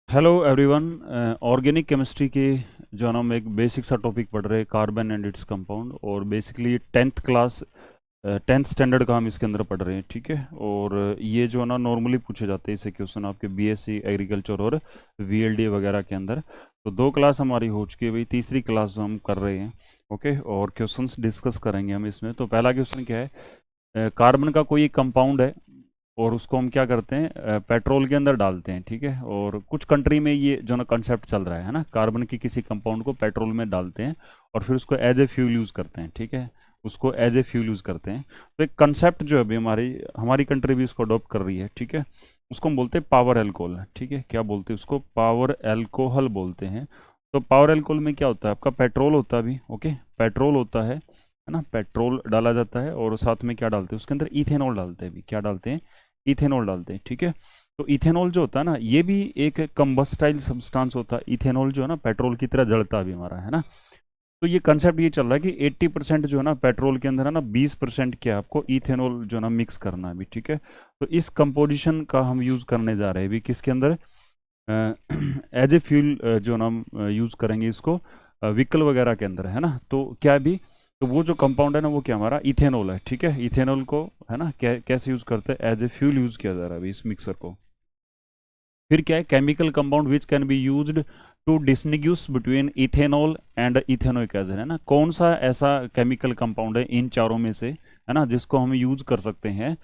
Hello everyone. Organic chemistry के जो है ना हम एक बेसिक सा टॉपिक पढ़ रहे हैं, कार्बन एंड इट्स कंपाउंड। और basically tenth class, tenth standard का हम इसके अंदर पढ़ रहे हैं, ठीक है। और ये जो है ना नॉर्मली पूछे जाते हैं इसे क्वेश्चन आपके बीएससी एग्रीकल्चर और वीएलडी वगैरह के अंदर। तो दो क्लास हमारी हो चुकी है भाई, तीसरी क्लास जो हम कर रहे हैं। ओके, और क्वेश्चंस डिस्कस करेंगे हम इसमें। तो पहला क्वेश्चन क्या है, कार्बन का कोई एक कंपाउंड है और उसको हम क्या करते हैं, पेट्रोल के अंदर डालते हैं, ठीक है। और कुछ कंट्री में ये जो ना कंसेप्ट चल रहा है ना, कार्बन की किसी कंपाउंड को पेट्रोल में डालते हैं और फिर उसको एज ए फ्यूल यूज़ करते हैं, ठीक है। उसको एज ए फ्यूल यूज़ करते हैं। तो एक कंसेप्ट जो है अभी हमारी हमारी कंट्री भी उसको अडॉप्ट कर रही है, ठीक है। उसको हम बोलते हैं पावर एल्कोहल, ठीक है। क्या बोलते हैं उसको? पावर एल्कोहल बोलते हैं। तो पावर एल्कोहल में क्या होता है आपका? पेट्रोल होता है अभी, ओके। पेट्रोल होता है ना, पेट्रोल डाला जाता है और साथ में क्या डालते हैं उसके अंदर? इथेनॉल डालते हैं। अभी क्या डालते हैं? इथेनॉल डालते हैं, ठीक है। तो इथेनॉल जो होता है ना, ये भी एक कंबस्टाइल सब्सटेंस होता है। इथेनॉल जो है ना पेट्रोल की तरह जलता भी हमारा, है ना। तो ये कंसेप्ट ये चल रहा है कि 80% जो है ना पेट्रोल के अंदर है ना, 20% क्या है आपको इथेनॉल जो है ना मिक्स करना है अभी, ठीक है। तो इस कंपोजिशन का हम यूज़ करने जा रहे हैं अभी किसके अंदर? एज ए फ्यूल जो ना हम यूज़ करेंगे इसको व्हीकल वगैरह के अंदर, है ना। तो क्या है भी, तो वो जो कंपाउंड है ना वो क्या हमारा इथेनॉल है, ठीक है। इथेनॉल को है ना कैसे यूज़ करते हैं? एज ए फ्यूल यूज़ किया जा रहा है अभी इस मिक्सर को। फिर क्या है? Chemical compound which can be used to distinguish between ethanol and ethanoic acid, है ना। कौन सा ऐसा केमिकल कंपाउंड है इन चारों में से, है ना, जिसको हम यूज कर सकते हैं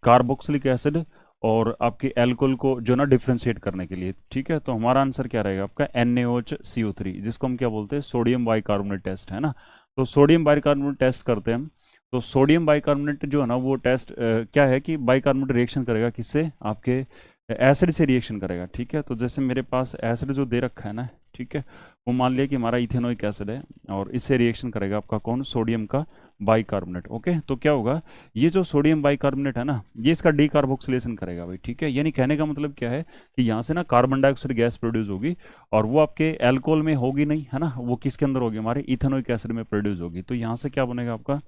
कार्बोक्सिलिक एसिड और आपके एल्कोहल को जो ना डिफ्रेंशिएट करने के लिए, ठीक है। तो हमारा आंसर क्या रहेगा आपका? NaOH CO3, जिसको हम क्या बोलते हैं? सोडियम बाइकार्बोनेट टेस्ट, है ना। तो सोडियम बाइकार्बोनेट टेस्ट करते हैं हम। तो सोडियम बाइकार्बोनेट जो है ना वो टेस्ट क्या है कि बाइकार्बोनेट रिएक्शन करेगा किससे? आपके एसिड से रिएक्शन करेगा, ठीक है। तो जैसे मेरे पास एसिड जो दे रखा है ना, ठीक है, वो मान लिया कि हमारा इथेनोइक एसिड है और इससे रिएक्शन करेगा आपका कौन? सोडियम का बाइकार्बोनेट, ओके। तो क्या होगा? ये जो सोडियम बाइकार्बोनेट है ना, ये इसका डीकार्बोक्सिलेशन करेगा भाई, ठीक है। यानी कहने का मतलब क्या है कि यहाँ से ना कार्बन डाइऑक्साइड गैस प्रोड्यूस होगी और वो आपके एल्कोहल में होगी नहीं, है ना। वो किसके अंदर होगी? हमारे इथेनोइक एसिड में प्रोड्यूस होगी। तो यहाँ से क्या बनेगा आपका?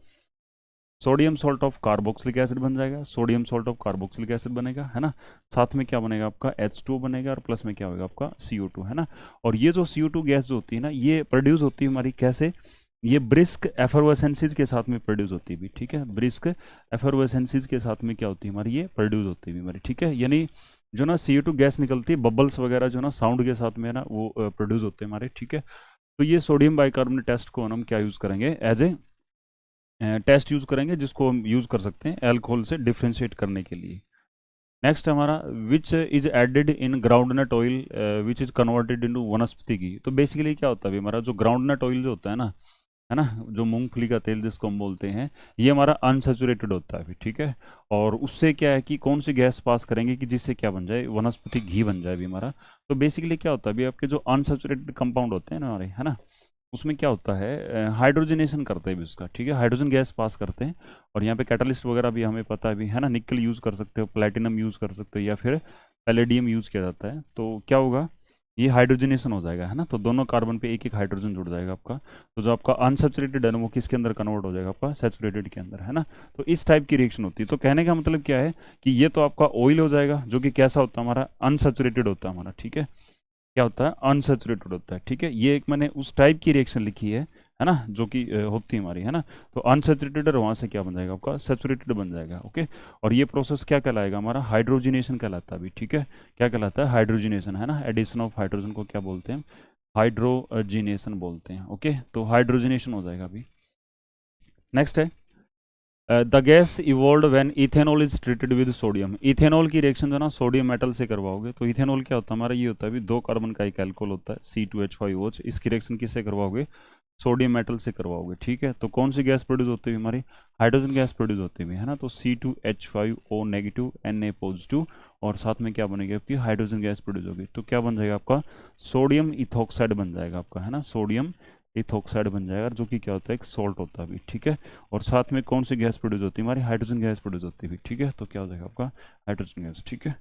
Sodium salt of carboxylic acid बन जाएगा। Sodium salt of carboxylic acid बनेगा, है ना। साथ में क्या बनेगा आपका? H2 बनेगा और प्लस में क्या होगा आपका? CO2, है ना। और ये जो CO2 गैस जो होती है ना, ये प्रोड्यूस होती है हमारी कैसे? ये ब्रिस्क एफरवेसेंसीज के साथ में प्रोड्यूस होती है भी, ठीक है। ब्रिस्क एफरवेसेंसीज के साथ में क्या होती है हमारी? ये प्रोड्यूस होती है हमारी, ठीक है। यानी जो ना CO2 गैस निकलती है, बबल्स वगैरह जो ना साउंड के साथ में है ना वो प्रोड्यूस होते हैं हमारे, ठीक है। तो ये सोडियम बाइकार्बोनेट टेस्ट को हम क्या यूज़ करेंगे? एज ए टेस्ट यूज़ करेंगे, जिसको हम यूज़ कर सकते हैं एल्कोहल से डिफ्रेंशिएट करने के लिए। नेक्स्ट हमारा which is added in groundnut oil which is converted into vanaspati ghee. तो बेसिकली क्या होता है अभी हमारा जो ग्राउंडनट ऑयल जो होता है ना, जो मूंगफली का तेल जिसको हम बोलते हैं, ये हमारा अनसेचुरेटेड होता है अभी, ठीक है। और उससे क्या है कि कौन सी गैस पास करेंगे कि जिससे क्या बन जाए? वनस्पति घी बन जाए अभी हमारा। तो बेसिकली क्या होता है अभी आपके जो अनसेचुरेटेड कंपाउंड होते हैं ना हमारे, है ना, उसमें क्या होता है? हाइड्रोजनेशन करते हैं भी उसका, ठीक है। हाइड्रोजन गैस पास करते हैं और यहाँ पे कैटलिस्ट वगैरह भी हमें पता है भी, है ना। निकल यूज़ कर सकते हो, प्लेटिनम यूज़ कर सकते हो या फिर पैलेडियम यूज़ किया जाता है। तो क्या होगा? ये हाइड्रोजनेशन हो जाएगा, है ना। तो दोनों कार्बन पे एक एक हाइड्रोजन जुड़ जाएगा आपका। तो जो आपका अनसेचुरेटेड है ना वो किसके अंदर कन्वर्ट हो जाएगा? आपका सेचुरेटेड के अंदर, है ना। तो इस टाइप की रिएक्शन होती है। तो कहने का मतलब क्या है कि ये तो आपका ऑयल हो जाएगा जो कि कैसा होता है हमारा? अनसेचुरेटेड होता है हमारा, ठीक है। क्या होता है? अनसेचुरेटेड होता है, ठीक है। ये एक मैंने उस टाइप की रिएक्शन लिखी है ना, जो कि होती है हमारी, है ना। तो अनसेचुरेटेड और वहाँ से क्या बन जाएगा आपका? सेचुरेटेड बन जाएगा, ओके। और ये प्रोसेस क्या कहलाएगा? हमारा हाइड्रोजिनेशन कहलाता है अभी, ठीक है। क्या कहलाता है? हाइड्रोजिनेशन, है ना। एडिशन ऑफ हाइड्रोजन को क्या बोलते हैं? हाइड्रोजिनेशन बोलते हैं, ओके। तो हाइड्रोजिनेशन हो जाएगा अभी। नेक्स्ट है the gas evolve when ethanol is treated with sodium. Ethanol की रिएक्शन जो ना सोडियम मेटल से करवाओगे तो इथेनॉल क्या होता है हमारा? ये होता है अभी दो कार्बन का एक एल्कोहल होता है C2H5OH। इसकी रिएक्शन किससे करवाओगे? सोडियम मेटल से करवाओगे, ठीक है। तो कौन सी गैस प्रोड्यूस होती है हमारी? हाइड्रोजन गैस प्रोड्यूस होती है, है ना। तो C2H5O नेगेटिव Na पॉजिटिव और साथ में क्या बनेगी आपकी? हाइड्रोजन गैस प्रोड्यूस होगी। तो क्या बन जाएगा आपका? सोडियम इथोक्साइड बन जाएगा आपका, है ना। सोडियम इथोक्साइड बन जाएगा जो कि क्या होता है? एक सॉल्ट होता है अभी, ठीक है। और साथ में कौन सी गैस प्रोड्यूस होती है हमारी? हाइड्रोजन गैस प्रोड्यूस होती है, ठीक है। तो क्या हो जाएगा आपका? हाइड्रोजन गैस, ठीक है।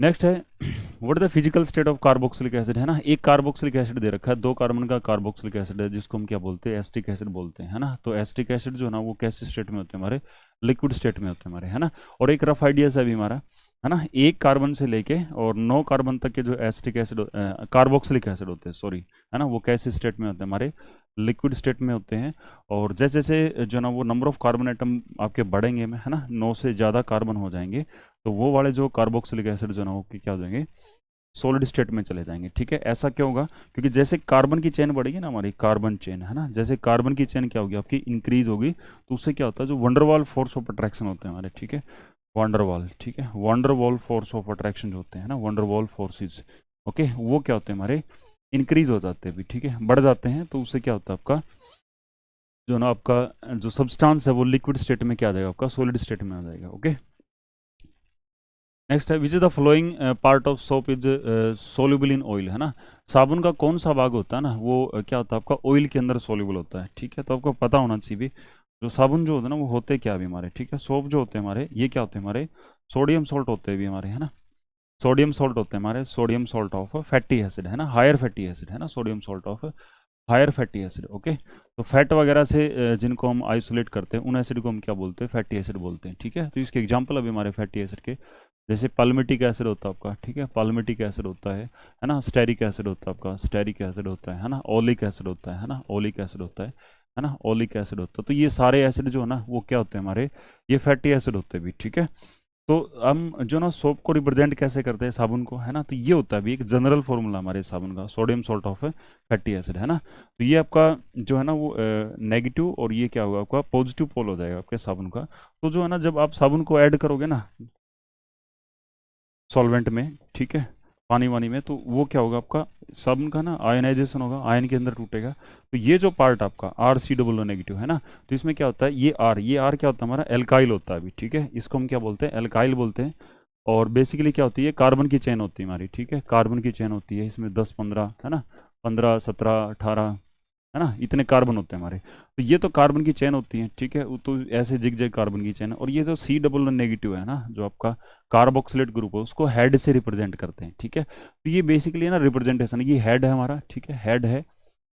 नेक्स्ट है what is the physical state of carboxylic acid, है ना। एक कार्बोक्सिलिक एसिड दे रखा है, दो कार्बन का कार्बोक्सिलिक एसिड है जिसको हम क्या बोलते हैं? एसिटिक एसिड बोलते हैं, है ना। तो एसिटिक एसिड जो है ना वो कैसे स्टेट में होते हैं हमारे? लिक्विड स्टेट में होते हैं हमारे, है ना। और एक रफ आइडिया है अभी हमारा है ना, एक कार्बन से लेके और 9 कार्बन तक के जो एसिटिक एसिड कार्बोक्सिलिक एसिड होते हैं, सॉरी, है ना, वो कैसे स्टेट में होते हैं, हमारे लिक्विड स्टेट में होते हैं। और जैसे जैसे जो ना वो नंबर ऑफ कार्बन एटम आपके बढ़ेंगे में, है ना, 9 से ज़्यादा कार्बन हो जाएंगे, तो वो वाले जो कार्बोक्सिलिक एसिड जो ना वो क्या हो जाएंगे, सॉलिड स्टेट में चले जाएंगे। ठीक है, ऐसा क्यों होगा, क्योंकि जैसे कार्बन की चेन बढ़ेगी ना, हमारी कार्बन चेन, है ना, जैसे कार्बन की चेन क्या होगी आपकी, इंक्रीज होगी, तो उससे क्या होता है, जो वंडरवाल फोर्स ऑफ अट्रैक्शन होते हैं हमारे, ठीक है, वंडरवाल, ठीक है, वंडरवाल फोर्स ऑफ अट्रैक्शन जो होते हैं ना, वंडरवाल फोर्सेस, ओके, वो क्या होते हैं हमारे, इंक्रीज हो जाते हैं भी, ठीक है, बढ़ जाते हैं, तो उससे क्या होता है आपका, जो ना आपका जो सब्सटेंस है वो लिक्विड स्टेट में क्या आ जाएगा, आपका सॉलिड स्टेट में आ जाएगा। ओके, नेक्स्ट है, which is the flowing part of soap is soluble in oil, है ना, साबुन का कौन सा भाग होता है ना, वो क्या होता है आपका, ऑयल के अंदर सोल्यूबल होता है। ठीक है, तो आपको पता होना चाहिए भी, जो साबुन जो होता है ना वो होते क्या भी हमारे, ठीक है, सोप जो होते हैं हमारे, ये क्या होते हैं हमारे, सोडियम सॉल्ट होते हैं भी हमारे, है ना, सोडियम सॉल्ट होते हैं हमारे, sodium salt of fatty acid, है ना, हायर फैटी एसिड, है ना, sodium salt of higher fatty acid. Okay, तो फैट वगैरह से जिनको हम आइसोलेट करते हैं, उन एसिड को हम क्या बोलते हैं, फैटी एसिड बोलते हैं। ठीक है, तो इसके एग्जांपल अभी हमारे फैटी एसिड के, जैसे पाल्मिटिक एसिड होता है आपका, ठीक है, पाल्मिटिक एसिड होता है ना, स्टेरिक एसिड होता है आपका, स्टेरिक एसिड होता है ना, ओलिक एसिड होता है ना, ओलिक एसिड होता है ना, ओलिक एसिड होता है। तो ये सारे एसिड जो है ना वो क्या होते हैं हमारे, ये फैटी एसिड होते हैं भी। ठीक है, तो हम जो ना सोप को रिप्रेजेंट कैसे करते हैं, साबुन को, है ना, तो ये होता है भी एक जनरल फॉर्मूला हमारे साबुन का, sodium salt of fatty acid, है ना, तो ये आपका जो है ना वो नेगेटिव और ये क्या होगा आपका पॉजिटिव पोल हो जाएगा आपके साबुन का। तो जो है ना जब आप साबुन को ऐड करोगे ना सॉल्वेंट में, ठीक है, पानी वानी में, तो वो क्या होगा आपका साबुन का ना आयनाइजेशन होगा, आयन के अंदर टूटेगा। तो ये जो पार्ट आपका R C double O negative है ना, तो इसमें क्या होता है, ये आर क्या होता है हमारा, एल्काइल होता है अभी। ठीक है, इसको हम क्या बोलते हैं, एल्काइल बोलते हैं। और बेसिकली क्या होती है, कार्बन की चेन होती है हमारी, ठीक है, कार्बन की चेन होती है, इसमें 10 15, है ना, 15 17 18, है ना, इतने कार्बन होते हैं हमारे। तो ये तो कार्बन की चेन होती है, ठीक है, वो तो ऐसे जिग जैग कार्बन की चेन है। और ये जो सी डबल नेगेटिव है ना, जो आपका कार्बोक्सिलेट ग्रुप है, उसको हेड से रिप्रेजेंट करते हैं। ठीक है, तो ये बेसिकली है ना रिप्रेजेंटेशन, ये हेड है हमारा, ठीक है, हेड है।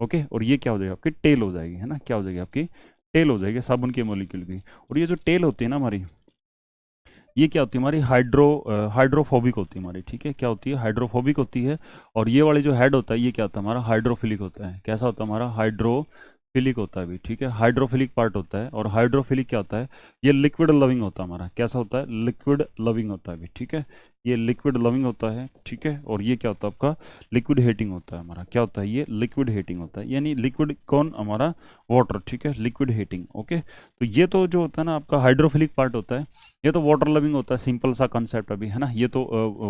ओके, और ये क्या हो जाएगा आपकी टेल हो जाएगी, है ना, क्या हो जाएगी आपकी टेल हो जाएगी साबुन के मोलिक्यूल की। और ये जो टेल होती है ना हमारी, ये क्या होती है हमारी, हाइड्रोफोबिक होती है हमारी। ठीक है, क्या होती है, हाइड्रोफोबिक होती है। और ये वाले जो हेड होता है ये क्या होता है हमारा, हाइड्रोफिलिक होता है। कैसा होता है हमारा, हाइड्रोफिलिक होता है भी। ठीक है, हाइड्रोफिलिक पार्ट होता है। और हाइड्रोफिलिक क्या होता है, ये लिक्विड लविंग होता है हमारा। कैसा होता है, लिक्विड लविंग होता है भी। ठीक है, ये लिक्विड लविंग होता है। ठीक है, और ये क्या होता है आपका, लिक्विड हीटिंग होता है हमारा। क्या होता है, ये लिक्विड हीटिंग होता है, यानी लिक्विड कौन हमारा, वाटर। ठीक है, लिक्विड हीटिंग। ओके, तो ये तो जो होता है ना आपका हाइड्रोफिलिक पार्ट होता है, ये तो वाटर लविंग होता है, सिंपल सा कंसेप्ट अभी, है ना, ये तो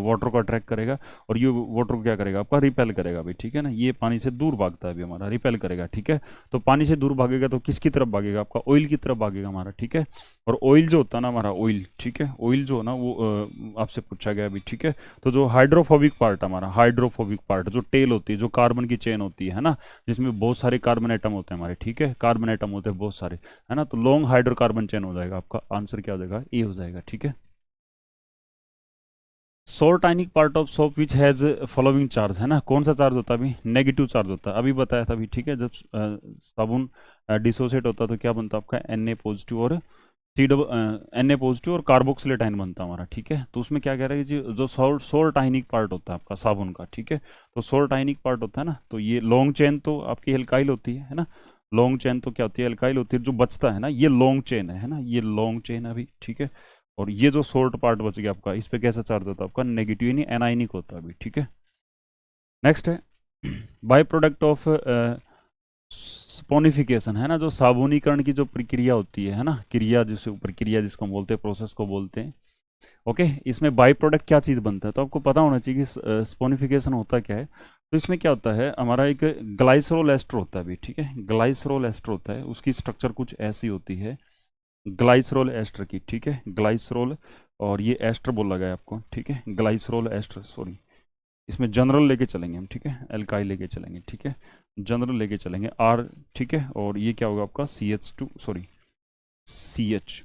वाटर को अट्रैक्ट करेगा और ये वाटर को क्या करेगा आपका, रिपेल करेगा अभी। ठीक है ना, ये पानी से दूर भागता है अभी हमारा, रिपेल करेगा। ठीक है, तो पानी से दूर भागेगा तो किसकी तरफ भागेगा आपका, ऑयल की तरफ भागेगा हमारा। ठीक है, और ऑयल जो होता है ना हमारा, ऑयल, ठीक है, ऑयल जो है ना वो आपसे पूछा गया अभी। ठीक है, तो जो हाइड्रोफोबिक पार्ट हमारा, हाइड्रोफोबिक पार्ट जो टेल होती है, जो कार्बन की चेन होती है ना, जिसमें बहुत सारे कार्बन एटम होते हैं हमारे। ठीक है, कार्बन एटम होते हैं बहुत सारे, है ना, तो लॉन्ग हाइड्रोकार्बन चेन हो जाएगा आपका, आंसर क्या हो जाएगा, ए हो जाएगा। ठीक है, सोल्टाइनिक part of soap which has following charge, है ना, कौन सा चार्ज होता है अभी, नेगेटिव चार्ज होता है, अभी बताया था अभी। ठीक है, जब साबुन डिसोसिएट होता है तो क्या बनता है आपका, Na पॉजिटिव और सी डबल Na पॉजिटिव और कार्बोक्सिलेट आयन बनता है हमारा। ठीक है, तो उसमें क्या कह रहा है कि जो सोल्टाइनिक पार्ट होता है आपका साबुन का, ठीक है, तो सोल्टाइनिक पार्ट होता है ना, तो ये लॉन्ग चेन तो आपकी एल्काइल होती है ना, लॉन्ग चेन तो क्या होती है, एल्काइल होती है। जो बचता है ना ये लॉन्ग चेन है ना, ये लॉन्ग चेन है अभी। ठीक है, और ये जो सोल्ट पार्ट बच गया आपका, इस पे कैसा चार्ज होता है आपका, नेगेटिव, यानी एनाइनिक होता है अभी। ठीक है, नेक्स्ट है बाय प्रोडक्ट ऑफ स्पोनिफिकेशन, है ना, जो साबुनीकरण की जो प्रक्रिया होती है ना, क्रिया जिसे प्रक्रिया जिसको हम बोलते हैं, प्रोसेस को बोलते हैं। ओके, इसमें बाई प्रोडक्ट क्या चीज़ बनता है, तो आपको पता होना चाहिए कि स्पोनिफिकेशन होता क्या है। तो इसमें क्या होता है हमारा, एक ग्लाइसरोल एस्टर होता है अभी। ठीक है, ग्लाइसरोल एस्टर होता है, उसकी स्ट्रक्चर कुछ ऐसी होती है, ग्लाइसरोल एस्टर की। ठीक है, ग्लाइसरोल, और ये एस्टर बोला गया है आपको। ठीक है, ग्लाइसरोल एस्टर, सॉरी, इसमें जनरल लेके चलेंगे हम। ठीक है, एल्काइल लेके चलेंगे। ठीक है, जनरल लेके चलेंगे आर। ठीक है, और ये क्या होगा आपका, CH2, सॉरी, सी एच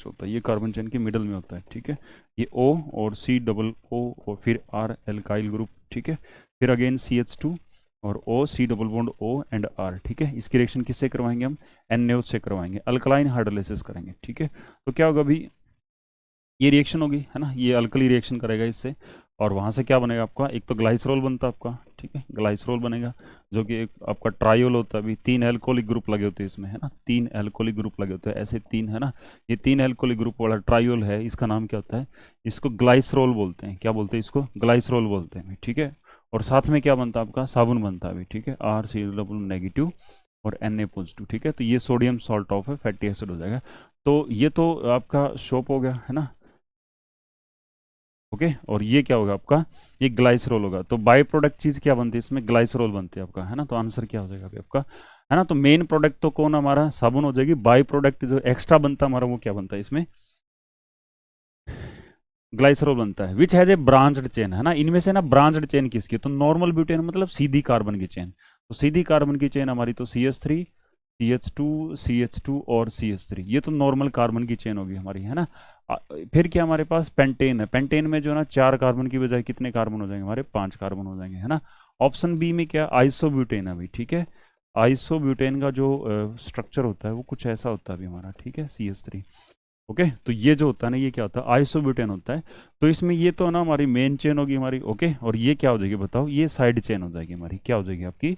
होता है, ये कार्बन चेन के मिडल में होता है। ठीक है, ये O और C डबल O और फिर R एल्काइल ग्रुप। ठीक है, फिर अगेन CH2 और O C double bond O and R। ठीक है, इसकी रिएक्शन किससे करवाएंगे हम, NaOH से करवाएंगे, अल्कलाइन हाइड्रोलाइसिस करेंगे। ठीक है, तो क्या होगा अभी, ये रिएक्शन होगी, है ना, ये अल्कली रिएक्शन करेगा इससे, और वहाँ से क्या बनेगा आपका, एक तो ग्लाइसरॉल बनता है आपका, ठीक है, ग्लाइसरॉल बनेगा, जो कि एक आपका ट्रायोल होता है। अभी 3 एल्कोहलिक ग्रुप लगे होते हैं इसमें, है ना, 3 एल्कोहलिक ग्रुप लगे होते हैं, ऐसे 3, है ना, ये 3 एल्कोहलिक ग्रुप वाला ट्रायोल है, इसका नाम क्या होता है, इसको ग्लाइसरॉल बोलते हैं। क्या बोलते हैं इसको, ग्लाइसरॉल बोलते हैं, ठीक है। और साथ में क्या बनता है आपका, साबुन बनता है अभी, ठीक है, RCl नेगेटिव और Na पॉजिटिव, ठीक है। तो ये sodium salt of fatty acid हो जाएगा। तो ये तो आपका शोप हो गया, है ना, ओके। और ये क्या होगा आपका, ये ग्लाइसरॉल होगा। तो बाय प्रोडक्ट चीज क्या बनती है इसमें, ग्लाइसरॉल बनती है आपका, है ना। तो आंसर क्या हो जाएगा अभी आपका, है ना। तो मेन प्रोडक्ट तो कौन हमारा, साबुन हो जाएगी। बाय प्रोडक्ट जो एक्स्ट्रा बनता है हमारा, वो क्या बनता है इसमें, ग्लाइसरॉल बनता है, which has a branched chain, है ना। इनमें से ना ब्रांच्ड चेन किसकी, तो नॉर्मल ब्यूटेन मतलब सीधी कार्बन की चेन। तो सीधी कार्बन की चेन हमारी तो CH3, CH2, CH2 और CH3, ये तो नॉर्मल कार्बन की चेन होगी हमारी, है ना। फिर क्या हमारे पास पेंटेन है, पेंटेन में जो ना 4 कार्बन की बजाय कितने कार्बन हो जाएंगे हमारे, 5 कार्बन हो जाएंगे, है ना। ऑप्शन बी में क्या, आइसोब्यूटेन है अभी, ठीक है। आइसोब्यूटेन का जो स्ट्रक्चर होता है वो कुछ ऐसा होता है अभी हमारा, ठीक है, CH3, ओके। तो ये जो होता है ना, ये क्या होता है, आइसोब्यूटेन होता है। तो इसमें ये तो ना हमारी मेन चेन होगी हमारी, ओके। और ये क्या हो जाएगी बताओ, ये साइड चेन हो जाएगी हमारी, क्या हो जाएगी आपकी,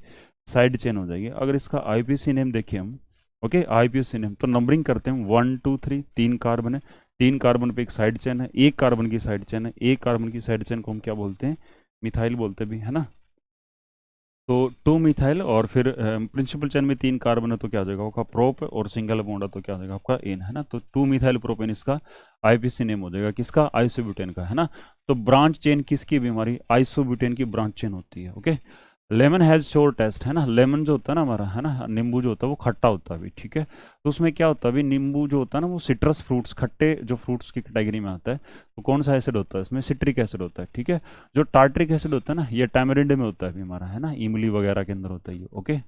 साइड चेन हो जाएगी। अगर इसका आईपीसी नेम देखें हम, ओके, आईपीसी नेम तो नंबरिंग करते हैं, 1 2 3, 3 कार्बन है, 3 कार्बन पे एक साइड चेन है, एक कार्बन की साइड चेन है, एक कार्बन की साइड चेन को हम क्या बोलते हैं, मिथाइल बोलते भी, है ना। तो 2 मिथाइल, और फिर प्रिंसिपल चेन में 3 कार्बन है तो क्या हो जाएगा आपका प्रोप, और सिंगल बॉन्ड है तो क्या हो जाएगा आपका एन, है ना। तो 2 मिथाइल प्रोपेन इसका आईपीसी नेम हो जाएगा, किसका, आइसोब्यूटेन का, है ना। तो ब्रांच चेन किसकी भी हमारी, आइसोब्यूटेन की ब्रांच चेन होती है, okay. Lemon has sour taste, है ना। लेमन जो होता है ना हमारा, है ना, नींबू जो होता है वो खट्टा होता है अभी, ठीक है। तो उसमें क्या होता है अभी, नींबू जो होता है ना वो सिट्रस फ्रूट्स, खट्टे जो फ्रूट्स की कैटेगरी में आता है। तो कौन सा एसिड होता है इसमें, सिट्रिक एसिड होता है, ठीक है। जो टार्ट्रिक एसिड होता है ना, ये टैमरिंड में होता है अभी हमारा, है ना, इमली वगैरह के अंदर होता है ये, ओके।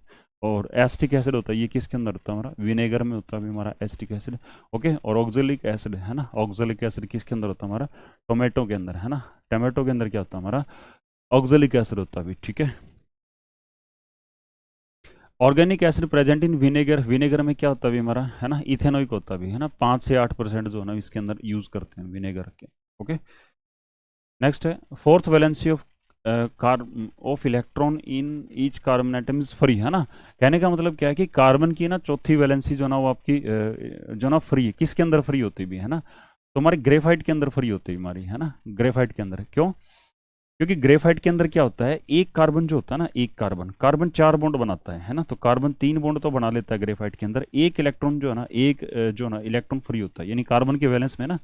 और एस्टिक एसिड होता है, ये किसके अंदर होता है हमारा, विनेगर में होता है अभी हमारा एस्टिक एसिड, ओके। और ऑक्जेलिक एसिड, है ना, ऑक्जेलिक एसिड किसके अंदर होता है हमारा, टोमेटो के अंदर, है ना। टोमेटो के अंदर क्या होता है हमारा, ऑक्जेलिक एसिड होता है अभी, ठीक है। Organic acid present in vinegar, vinegar में क्या होता है अभी हमारा, है ना, इथेनॉइक होता है अभी, है ना। 5 से 8% जो है ना इसके अंदर यूज करते हैं विनेगर के, ओके। नेक्स्ट है fourth valency of carb of electron in each carbon atom is free, है ना। कहने का मतलब क्या है कि कार्बन की ना चौथी वैलेंसी जो ना वो आपकी जो ना फ्री है, किसके अंदर फ्री होती भी, है ना। तो हमारी ग्रेफाइट के अंदर फ्री होती है हमारी, है ना, ग्रेफाइट के अंदर। क्यों, क्योंकि ग्रेफाइट के अंदर क्या होता है, एक कार्बन जो होता है ना, एक कार्बन, कार्बन 4 बॉन्ड बनाता है ना। तो कार्बन 3 बॉन्ड तो बना लेता है ग्रेफाइट के अंदर, एक इलेक्ट्रॉन जो है ना, एक जो ना इलेक्ट्रॉन फ्री होता है, यानी कार्बन के वैलेंस में ना,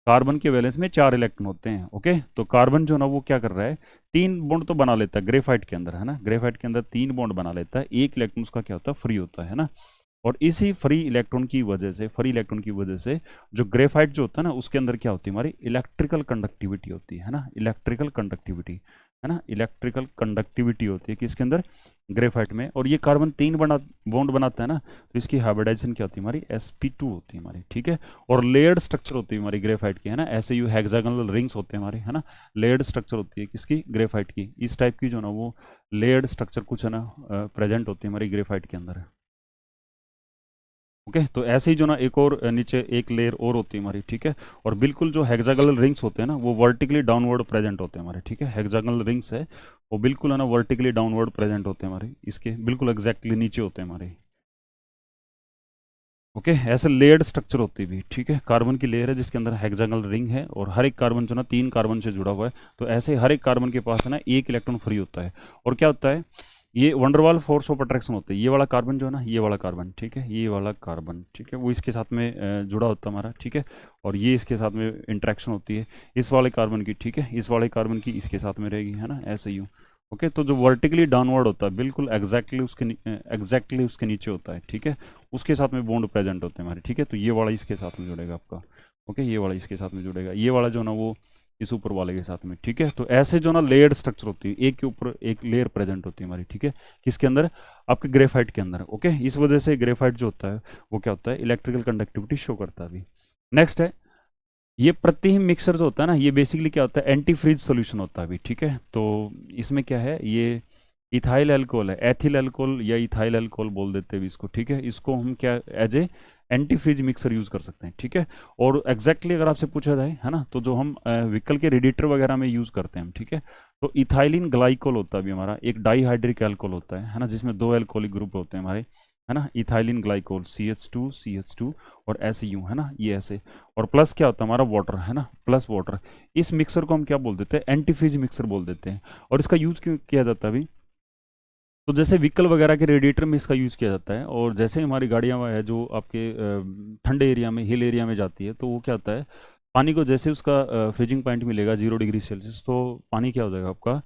कार्बन के वैलेंस में 4 इलेक्ट्रॉन होते हैं, ओके। तो कार्बन जो ना वो क्या कर रहा है, 3 बॉन्ड तो बना लेता है ग्रेफाइट के अंदर, है ना, ग्रेफाइट के अंदर 3 बॉन्ड बना लेता है, एक इलेक्ट्रॉन उसका क्या होता है, फ्री होता है ना। और इसी फ्री इलेक्ट्रॉन की वजह से, फ्री इलेक्ट्रॉन की वजह से जो ग्रेफाइट जो होता है ना उसके अंदर क्या होती है हमारी, इलेक्ट्रिकल कंडक्टिविटी होती है ना, इलेक्ट्रिकल कंडक्टिविटी, है ना, इलेक्ट्रिकल कंडक्टिविटी होती है किसके अंदर, ग्रेफाइट में। और ये कार्बन 3 बॉन्ड बनाता है ना, तो इसकी हाइब्रिडाइजेशन क्या होती है हमारी, sp2 होती है हमारी, ठीक है। और लेयर्ड स्ट्रक्चर होती है हमारी ग्रेफाइट की, है ना, ऐसे यू हेक्सागोनल रिंग्स होते हैं हमारे, है ना। लेयर्ड स्ट्रक्चर होती है किसकी, ग्रेफाइट की, इस टाइप की जो ना वो लेयर्ड स्ट्रक्चर कुछ है ना प्रेजेंट होती है हमारी ग्रेफाइट के अंदर, ओके। तो ऐसे ही जो ना एक और नीचे एक लेयर और होती है हमारी, ठीक है। और बिल्कुल जो हेक्सागोनल रिंग्स होते हैं ना वो वर्टिकली डाउनवर्ड प्रेजेंट होते हैं हमारे, ठीक है। हेक्सागोनल रिंग्स है वो बिल्कुल है ना वर्टिकली डाउनवर्ड प्रेजेंट होते हैं हमारे, इसके बिल्कुल एग्जैक्टली नीचे होते हैं हमारे, ओके। ऐसे लेयर्ड स्ट्रक्चर होती है भी, ठीक है। कार्बन की लेयर है जिसके अंदर हेक्सागोनल रिंग है, और हर एक कार्बन जो ना 3 कार्बन से जुड़ा हुआ है। तो ऐसे हर एक कार्बन के पास है ना एक इलेक्ट्रॉन फ्री होता है। और क्या होता है, ये वंडरवाल फोर्स ऑफ अट्रैक्शन होता है, ये वाला कार्बन जो है ना, ये वाला कार्बन, ठीक है, ये वाला कार्बन, ठीक है, वो इसके साथ में जुड़ा होता है हमारा, ठीक है। और ये इसके साथ में इंट्रैक्शन होती है इस वाले कार्बन की, ठीक है, इस वाले कार्बन की इसके साथ में रहेगी, है ना, ऐसे यूँ, ओके। तो जो वर्टिकली डाउनवर्ड होता है बिल्कुल एग्जैक्टली उसके नीचे होता है, ठीक है, उसके साथ में बॉन्ड प्रेजेंट होते हैं हमारे, ठीक है। तो ये वाला इसके साथ में जुड़ेगा आपका, ओके, ये वाला इसके साथ में जुड़ेगा, ये वाला जो ना वो इस ऊपर वाले के साथ में, ठीक है। तो ऐसे जो ना लेयर्ड स्ट्रक्चर होती है, एक के ऊपर एक लेयर प्रेजेंट होती है हमारी, ठीक है, किसके अंदर, आपके ग्रेफाइट के अंदर, ओके। इस वजह से ग्रेफाइट जो होता है वो क्या होता है, इलेक्ट्रिकल कंडक्टिविटी शो करता है अभी। नेक्स्ट है, ये प्रतिहिम मिक्सर जो होता है ना, ये बेसिकली क्या होता है, एंटी फ्रीज सोल्यूशन होता है अभी, ठीक है। तो इसमें क्या है, ये इथाइल अल्कोहल है, एथिल अल्कोहल या इथाइल अल्कोहल बोल देते हैं इसको, ठीक है। इसको हम क्या as a anti freeze mixer use कर सकते हैं, ठीक है। और एग्जैक्टली अगर आपसे पूछा जाए, है ना, तो जो हम व्हीकल के रेडिएटर वगैरह में यूज़ करते हैं, ठीक है, तो इथाइलिन ग्लाइकोल होता है भी हमारा, एक डाईहाइड्रिक एल्कोहल होता है ना, जिसमें दो एल्कोहलिक ग्रुप होते हैं हमारे, है ना, इथाइलिन ग्लाइकोल CH2 और SU, है ना, ये ऐसे। और प्लस क्या होता है हमारा, वाटर, है ना, प्लस वाटर। इस मिक्सर को हम क्या बोल देते हैं, एंटीफ्रीज मिक्सर बोल देते हैं। और इसका यूज़ क्यों किया जाता है अभी, तो जैसे व्हीकल वगैरह के रेडिएटर में इसका यूज़ किया जाता है, और जैसे हमारी गाड़ियाँ है जो आपके ठंडे एरिया में, हिल एरिया में जाती है, तो वो क्या होता है, पानी को जैसे उसका फ्रीजिंग पॉइंट मिलेगा 0 डिग्री सेल्सियस, तो पानी क्या हो जाएगा आपका,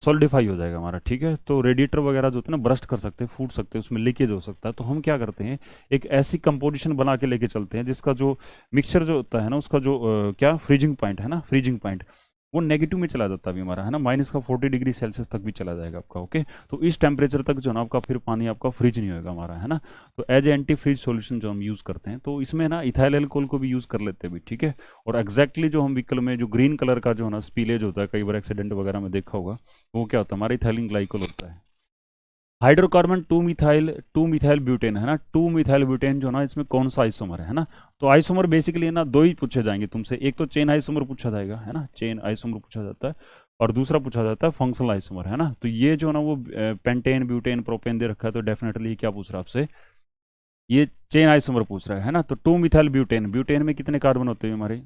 सॉलिडिफाई हो जाएगा हमारा, ठीक है। तो रेडिएटर वगैरह जो होते हैं ना, ब्रस्ट कर सकते हैं, फूट सकते हैं, उसमें लीकेज हो सकता है। तो हम क्या करते हैं, एक ऐसी कंपोजिशन बना के लेके चलते हैं जिसका जो मिक्सचर जो होता है ना, उसका जो क्या फ्रीजिंग पॉइंट है ना, फ्रीजिंग पॉइंट, वो नेगेटिव में चला जाता है अभी हमारा, है ना, माइनस का 40 डिग्री सेल्सियस तक भी चला जाएगा आपका, ओके। तो इस टेम्परेचर तक जो है ना आपका फिर पानी आपका फ्रीज नहीं होगा हमारा, है ना। तो as a anti freeze solution जो हम यूज़ करते हैं, तो इसमें ना इथाइल एल्कोहल को भी यूज़ कर लेते हैं भी, ठीक है। और एग्जैक्टली जो हम व्हीकल में जो ग्रीन कलर का जो है ना स्पीलेज होता है, कई बार एक्सीडेंट वगैरह में देखा होगा, वो क्या होता है, हमारा इथाइलिन ग्लाइकोल होता है। हाइड्रोकार्बन टू मिथाइल ब्यूटेन, है ना, टू मिथाइल ब्यूटेन जो ना, इसमें कौन सा आइसोमर है ना। तो आइसोमर बेसिकली ना दो ही पूछे जाएंगे तुमसे, एक तो चेन आइसोमर पूछा जाएगा, है ना, चेन आइसोमर पूछा जाता है, और दूसरा पूछा जाता है फंक्शनल आइसोमर, है ना। तो ये जो ना वो पेंटेन ब्यूटेन प्रोपेन दे रखा है, तो डेफिनेटली क्या पूछ रहा है आपसे, ये चेन आइसोमर पूछ रहा है ना। तो टू मिथाइल ब्यूटेन, ब्यूटेन में कितने कार्बन होते हैं हमारे,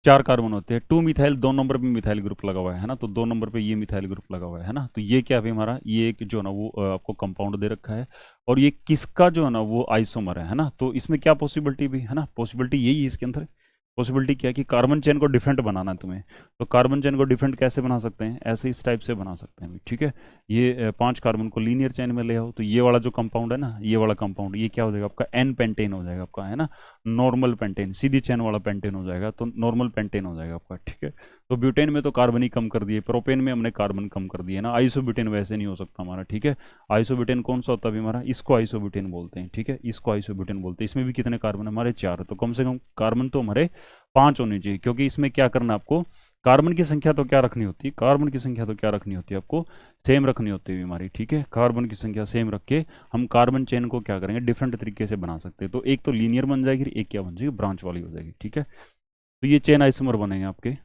4 कार्बन होते हैं। टू मिथाइल, 2 नंबर पे मिथाइल ग्रुप लगा हुआ है ना, तो 2 नंबर पे ये मिथाइल ग्रुप लगा हुआ है ना। तो ये क्या है हमारा, ये एक जो ना वो आपको कंपाउंड दे रखा है, और ये किसका जो है ना वो आइसोमर है ना। तो इसमें क्या पॉसिबिलिटी भी है ना, पॉसिबिलिटी यही है इसके अंदर। पॉसिबिलिटी क्या है कि कार्बन चेन को डिफरेंट बनाना है तुम्हें। तो कार्बन चेन को डिफरेंट कैसे बना सकते हैं, ऐसे इस टाइप से बना सकते हैं, ठीक है। ये 5 कार्बन को लीनियर चेन में ले आओ, तो ये वाला जो कंपाउंड है ना, ये वाला कंपाउंड, ये क्या हो जाएगा आपका, एन पेंटेन हो जाएगा आपका, है ना। नॉर्मल पेंटेन, सीधी चेन वाला पेंटेन हो जाएगा, तो नॉर्मल पेंटेन हो जाएगा आपका, ठीक है। तो ब्यूटेन में तो कार्बन ही कम कर दिए, प्रोपेन में हमने कार्बन कम कर दिए ना। आइसोब्यूटेन वैसे नहीं हो सकता हमारा, ठीक है। आइसोब्यूटेन कौन सा होता है हमारा, इसको आइसोब्यूटेन बोलते हैं, ठीक है, इसको आइसोब्यूटेन बोलते हैं। इसमें भी कितने कार्बन है हमारे, 4। तो कम से कम कार्बन तो हमारे 5 होने चाहिए, क्योंकि इसमें क्या करना है आपको, कार्बन की संख्या तो क्या रखनी होती है, कार्बन की संख्या तो क्या रखनी होती है आपको, सेम रखनी होती है हमारी, ठीक है। कार्बन की संख्या सेम रख के हम कार्बन चेन को क्या करेंगे, डिफरेंट तरीके से बना सकते हैं। तो एक तो लीनियर बन जाएगी, एक क्या बन जाएगी, ब्रांच वाली हो जाएगी, ठीक है। तो ये चेन आइसोमर बनेंगे आपके।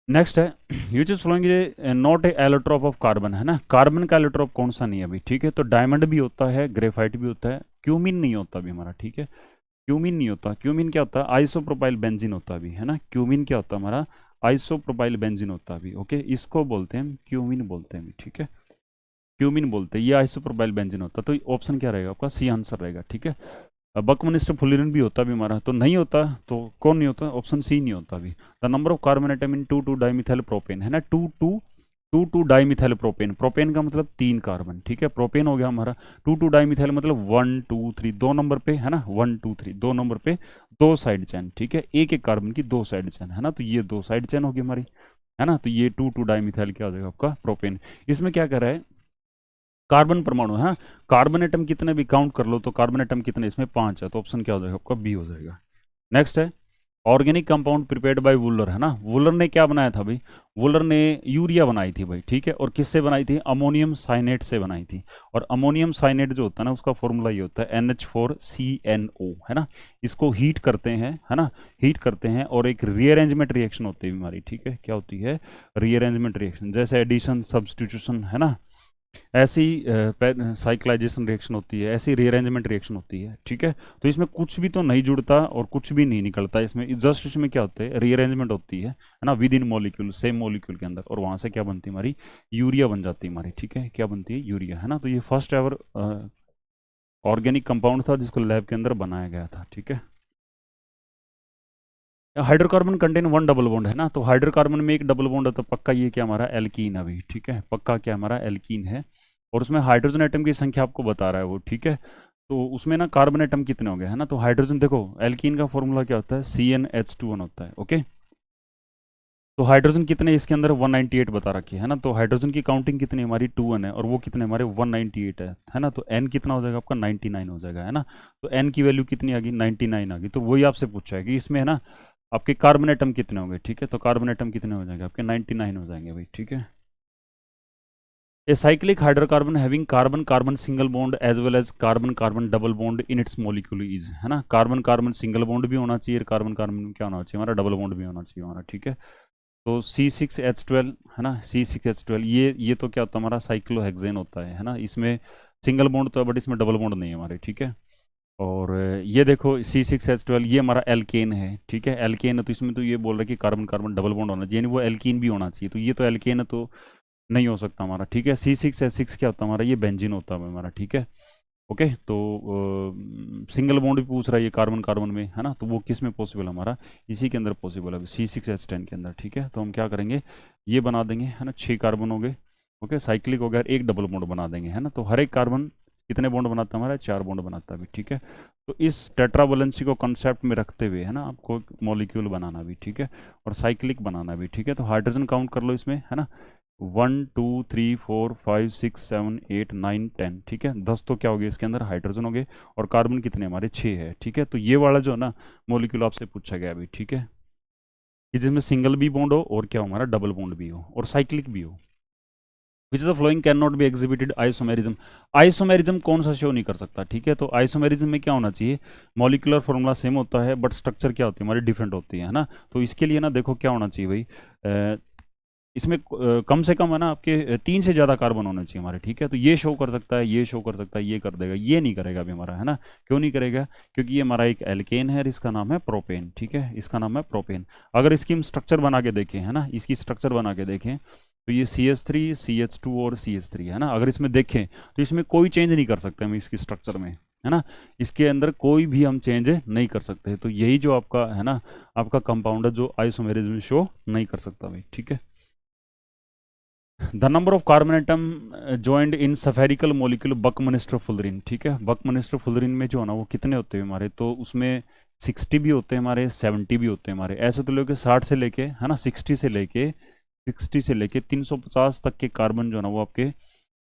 नेक्स्ट है use is flowing not a allotrope of carbon, है ना। कार्बन का एलोट्रॉप कौन सा नहीं है अभी, ठीक है। तो डायमंड भी होता है, ग्रेफाइट भी होता है, क्यूमिन नहीं होता अभी हमारा, ठीक है। क्यूमिन नहीं होता, क्यूमिन क्या होता है, आइसोप्रोपाइल बेंजीन होता है अभी, है ना। क्यूमिन क्या होता है हमारा, आइसोप्रोपाइल बेंजीन होता है अभी, ओके। इसको बोलते हैं क्यूमिन बोलते हैं अभी, ठीक है। क्यूमिन बोलते हैं, ये आइसोप्रोपाइल बेंजीन होता है। तो ऑप्शन क्या रहेगा आपका, सी आंसर रहेगा, ठीक है। बकमिस्टर फुलिरन भी होता भी हमारा, तो नहीं होता, तो कौन नहीं होता, ऑप्शन सी नहीं होता अभी। The number of carbon atom in 2 dimethyl propane, है ना, 2 डाइमिथाइल प्रोपेन, प्रोपेन का मतलब 3 कार्बन, ठीक है। प्रोपेन हो गया हमारा, 2 डाइमिथाइल मतलब 1 2 3, 2 नंबर पे, है ना, 1 2 3, 2 नंबर पे 2 साइड चैन, ठीक है। एक एक कार्बन की 2 साइड चैन, है ना। तो ये 2 साइड चैन होगी हमारी, है ना। तो ये 2 डाइमिथाइल क्या हो जाएगा आपका, प्रोपेन। इसमें क्या कर रहा है, कार्बन परमाणु है, कार्बन एटम कितने भी काउंट कर लो, तो कार्बन एटम कितने, इसमें 5 है, तो ऑप्शन क्या हो जाएगा आपका, बी हो जाएगा। नेक्स्ट है organic compound prepared by Wular, है ना। वुलर ने क्या बनाया था भाई, वुलर ने यूरिया बनाई थी भाई, ठीक है। और किससे बनाई थी, अमोनियम साइनेट से बनाई थी। और अमोनियम साइनेट जो होता है ना, उसका फॉर्मूला ये होता है NH4CNO, है ना। इसको हीट करते हैं, है ना, हीट करते हैं, और एक रीअरेंजमेंट रिएक्शन होती है हमारी, ठीक है। क्या होती है, रीअरेंजमेंट रिएक्शन, जैसे एडिशन सब्सटीट्यूशन, है ना, ऐसी साइक्लाइजेशन रिएक्शन होती है, ऐसी रीअरेंजमेंट रिएक्शन होती है, ठीक है। तो इसमें कुछ भी तो नहीं जुड़ता और कुछ भी नहीं निकलता, इसमें जस्ट इसमें क्या होता है, रीअरेंजमेंट होती है ना, with in molecule, same molecule के अंदर, और वहां से क्या बनती है हमारी, यूरिया बन जाती है हमारी, ठीक है। क्या बनती है, यूरिया, है ना। तो ये फर्स्ट एवर ऑर्गेनिक कंपाउंड था जिसको लैब के अंदर बनाया गया था, ठीक है। हाइड्रोकार्बन कंटेन 1 डबल बॉन्ड, है ना। तो हाइड्रोकार्बन में एक डबल बॉन्ड है, तो पक्का ये क्या हमारा एल्कीन अभी, ठीक है, पक्का क्या हमारा एल्कीन है। और उसमें हाइड्रोजन एटम की संख्या आपको बता रहा है वो, ठीक है। तो उसमें ना कार्बन एटम कितने हो गए, है ना। तो हाइड्रोजन देखो, एल्कीन का फॉर्मूला क्या होता है, CnH2 होता है, ओके। तो हाइड्रोजन कितने इसके अंदर 198 बता रखी है ना। तो हाइड्रोजन की काउंटिंग कितनी हमारी 2 है, और वो कितने हमारे 198 है ना। तो n कितना हो जाएगा आपका, 99 हो जाएगा, है ना। तो n की वैल्यू कितनी आ गई, 99 आ गई। तो वही आपसे पूछा है कि इसमें, है ना, आपके कार्बन एटम कितने होंगे, ठीक है। तो कार्बन एटम कितने हो जाएंगे आपके, 99 हो जाएंगे भाई, ठीक है। A cyclic hydrocarbon having carbon carbon single bond as well as carbon carbon double bond in its molecule is, है ना, कार्बन कार्बन सिंगल बॉन्ड भी होना चाहिए, कार्बन कार्बन में क्या होना चाहिए हमारा, डबल बॉन्ड भी होना चाहिए हमारा, ठीक है। तो C6H12, है ना, C6H12, ये तो क्या होता है हमारा, साइक्लोहेक्सेन होता है ना, इसमें सिंगल बॉन्ड तो है बट इसमें डबल बॉन्ड नहीं है हमारे, ठीक है। और ये देखो C6H12, ये हमारा एल्केन है, ठीक है, एल्केन है, तो इसमें तो ये बोल रहा है कि कार्बन कार्बन डबल बॉन्ड होना चाहिए, यानी वो एल्कीन भी होना चाहिए, तो ये तो एल्केन है तो नहीं हो सकता हमारा, ठीक है। C6H6 क्या होता है हमारा, ये बेंजीन होता है हमारा, ठीक है। ओके, तो सिंगल बॉन्ड भी पूछ रहा है ये कार्बन कार्बन में, है ना, तो वो किस में पॉसिबल हमारा, इसी के अंदर पॉसिबल है, C6H10 के अंदर, ठीक है। तो हम क्या करेंगे, ये बना देंगे, है ना, 6 कार्बन हो गए, ओके, साइक्लिक हो गया, एक डबल बॉन्ड बना देंगे, है ना, तो हर एक कार्बन कितने बॉन्ड बनाता है हमारा, 4 बॉन्ड बनाता है भी, ठीक है। तो इस टेट्रावैलेंसी को कंसेप्ट में रखते हुए, है ना, आपको मॉलिक्यूल बनाना भी, ठीक है, और साइक्लिक बनाना भी, ठीक है। तो हाइड्रोजन काउंट कर लो इसमें, है ना, 1 2 3 4 5 6 7 8 9 10, ठीक है, 10 तो क्या हो गए इसके अंदर हाइड्रोजन हो गए, और कार्बन कितने हमारे, 6 है, ठीक है। तो ये वाला जो है ना मॉलिक्यूल आपसे पूछा गया अभी, ठीक है, कि जिसमें सिंगल भी बॉन्ड हो और क्या हो हमारा, डबल बॉन्ड भी हो और साइक्लिक भी हो। Which is the flowing can not be exhibited isomerism, isomerism कौन सा शो नहीं कर सकता, ठीक है। तो आइसोमेरिज्म में क्या होना चाहिए, मॉलिकुलर फॉर्मूला सेम होता है बट स्ट्रक्चर क्या होती है हमारी, डिफरेंट होती है ना। तो इसके लिए ना देखो क्या होना चाहिए भाई, इसमें कम से कम है ना आपके 3 से ज़्यादा कार्बन होने चाहिए हमारे, ठीक है। तो ये शो कर सकता है, ये शो कर सकता है, ये कर देगा, ये नहीं करेगा अभी हमारा, है ना। क्यों नहीं करेगा, क्योंकि ये हमारा एक एल्केन है और इसका नाम है प्रोपेन, ठीक है, इसका नाम है प्रोपेन। अगर इसकी हम स्ट्रक्चर बना के देखें, है ना, इसकी स्ट्रक्चर बना के देखें, तो ये CH3 CH2 और CH3 है ना, अगर इसमें देखें तो इसमें कोई चेंज नहीं कर सकते हम इसकी स्ट्रक्चर में, है ना, इसके अंदर कोई भी हम चेंज नहीं कर सकते। तो यही जो आपका है ना, आपका कंपाउंड है जो आइसोमेरिज्म शो नहीं कर सकता भाई, ठीक है। The number of carbon atom joint in spherical molecule buckminsterfullerene, ठीक है, बकमिस्टर फुलरिन में जो है ना वो कितने होते हैं हमारे, तो उसमें 60 भी होते हैं हमारे, 70 भी होते हैं हमारे, ऐसे तो लेके 60 से लेके, है ना, 60 से लेके 350 तक के कार्बन जो है ना वो आपके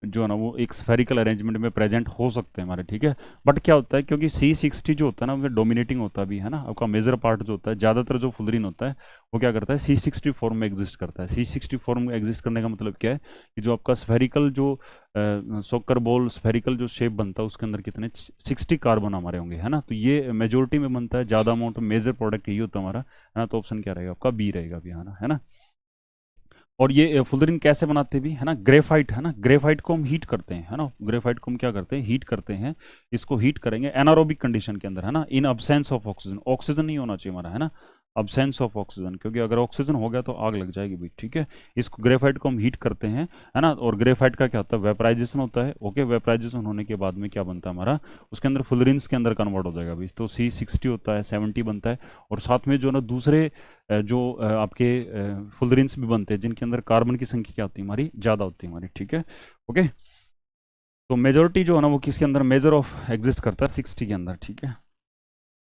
जो है ना वो एक स्फेरिकल अरेंजमेंट में प्रेजेंट हो सकते हैं हमारे, ठीक है। बट क्या होता है, क्योंकि C60 जो होता है ना वो डोमिनेटिंग होता भी है ना, आपका मेजर पार्ट जो होता है, ज़्यादातर जो फुलरिन होता है वो क्या करता है, C60 फॉर्म में एग्जिस्ट करता है। C60 फॉर्म में एग्जिस्ट करने का मतलब क्या है, कि जो आपका स्फेरिकल जो सोकर बॉल स्फेरिकल जो शेप बनता है उसके अंदर कितने 60 कार्बन हमारे होंगे, है ना। तो ये मेजोरिटी में बनता है, ज़्यादा अमाउंट मेजर प्रोडक्ट यही होता है हमारा, है ना। तो ऑप्शन क्या रहेगा आपका, बी रहेगा अभी, है ना। और ये फुलरिन कैसे बनाते भी, है ना, ग्रेफाइट, है ना, ग्रेफाइट को हम हीट करते हैं, है ना, ग्रेफाइट को हम क्या करते हैं, हीट करते हैं, इसको हीट करेंगे एनारोबिक कंडीशन के अंदर, है ना, इन अब्सेंस ऑफ ऑक्सीजन, ऑक्सीजन नहीं होना चाहिए हमारा, है ना, अब्सेंस ऑफ ऑक्सीजन, क्योंकि अगर ऑक्सीजन हो गया तो आग लग जाएगी भाई, ठीक है। इसको ग्रेफाइट को हम हीट करते हैं, है ना, और ग्रेफाइट का क्या होता है, वेपराइजेशन होता है, ओके, वेपराइजेशन होने के बाद में क्या बनता है हमारा, उसके अंदर फुलरिन्स के अंदर कन्वर्ट हो जाएगा भाई, तो C60 होता है, 70 बनता है, और साथ में जो ना दूसरे जो आपके फुलरिन्स भी बनते हैं जिनके अंदर कार्बन की संख्या क्या होती है हमारी, ज़्यादा होती है हमारी, ठीक है, ओके। तो मेजोरिटी जो है ना वो किसके अंदर मेजर ऑफ एग्जिस्ट करता है, 60 के अंदर, ठीक है।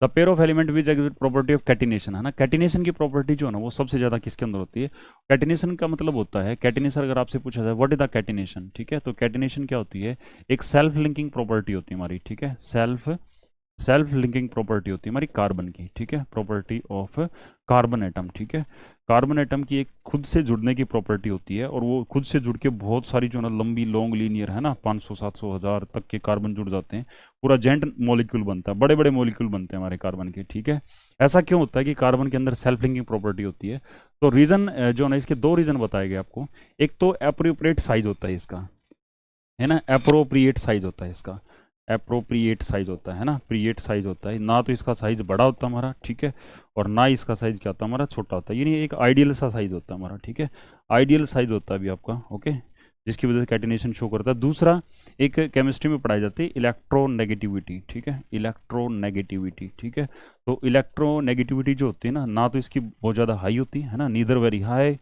The pair of element which exit property of catenation, है ना, कैटिनेशन की प्रॉपर्टी जो है ना वो सबसे ज़्यादा किसके अंदर होती है, कैटिनेशन का मतलब होता है, कैटिनेशन अगर आपसे पूछा जाए व्हाट इज द कैटिनेशन, ठीक है, तो कैटिनेशन क्या होती है, एक सेल्फ लिंकिंग प्रॉपर्टी होती है हमारी, ठीक है, सेल्फ सेल्फ लिंकिंग प्रॉपर्टी होती है हमारी कार्बन की, ठीक है, प्रॉपर्टी ऑफ कार्बन एटम, ठीक है। कार्बन एटम की एक खुद से जुड़ने की प्रॉपर्टी होती है, और वो खुद से जुड़ के बहुत सारी जो ना लंबी लॉन्ग लीनियर, है ना, 500 700 1000 तक के कार्बन जुड़ जाते हैं, पूरा जेंट मॉलिक्यूल बनता है, बड़े बड़े मॉलिक्यूल बनते हैं हमारे कार्बन के, ठीक है। ऐसा क्यों होता है कि कार्बन के अंदर सेल्फ लिंकिंग प्रॉपर्टी होती है, तो रीज़न जो ना इसके 2 रीज़न बताए गए आपको। एक तो एप्रोप्रिएट साइज होता है इसका, है ना, एप्रोप्रिएट साइज होता है इसका, एप्रोप्रिएट साइज होता है ना, प्रिएट साइज होता है ना, तो इसका साइज बड़ा होता है हमारा, ठीक है, और ना इसका साइज क्या होता है हमारा, छोटा होता है, यानी एक आइडियल सा साइज होता है हमारा, ठीक है, आइडियल साइज होता है अभी आपका, ओके, जिसकी वजह से कैटिनेशन शो करता है। दूसरा एक केमिस्ट्री में पढ़ाई जाती है इलेक्ट्रोनेगेटिविटी, ठीक है, इलेक्ट्रोनेगेटिविटी, ठीक है। तो इलेक्ट्रोनेगेटिविटी जो होती है ना तो इसकी बहुत ज़्यादा हाई होती है ना, नीदर वेरी हाई,